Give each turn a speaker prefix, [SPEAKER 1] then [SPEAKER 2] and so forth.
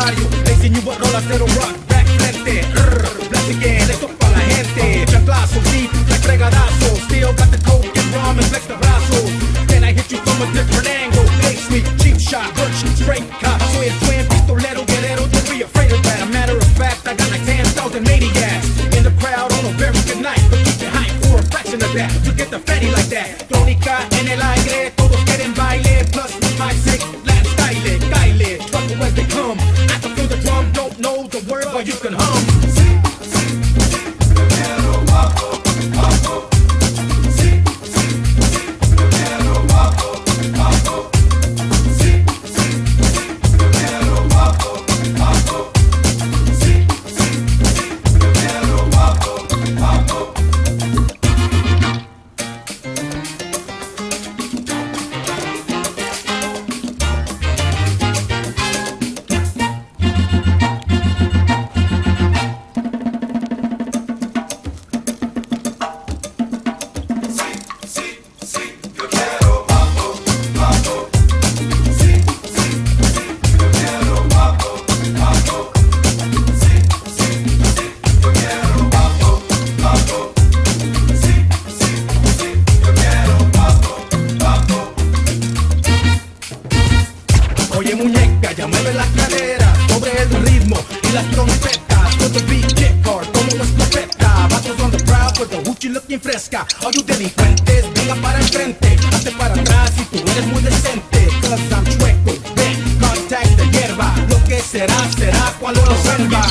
[SPEAKER 1] barrio. Te enseño a roll cero rock, back frente. Blast again, esto pa' la gente. Chanclazo, deep, like fregadazo. Still got the coke and rum and flex the brazos. Then I hit you from a different angle. Big sweet, cheap shot, butch, straight cop. Soy el twin, pistolero, guerrero, don't be afraid of that. A matter of fact, I got like 10,000 maniacs in the crowd on a very good night. But keep it hype for a fraction of that. To get the fatty like that. Tónica en el aire, todos quieren baile. Plus my sick, Latin style, Kyle, trouble as they come. I can feel the drum, don't know the word, but you can hum. Oye muñeca, ya mueve la cadera sobre el ritmo y las trompetas. With the beat kick hard como escopeta. Vatos on the crowd with the hoochie looking fresca. All you delincuentes, venga para enfrente. Hazte para atrás si tú eres muy decente. Cause I'm chueco, ven, contact the hierba. Lo que será, será cuando lo salga.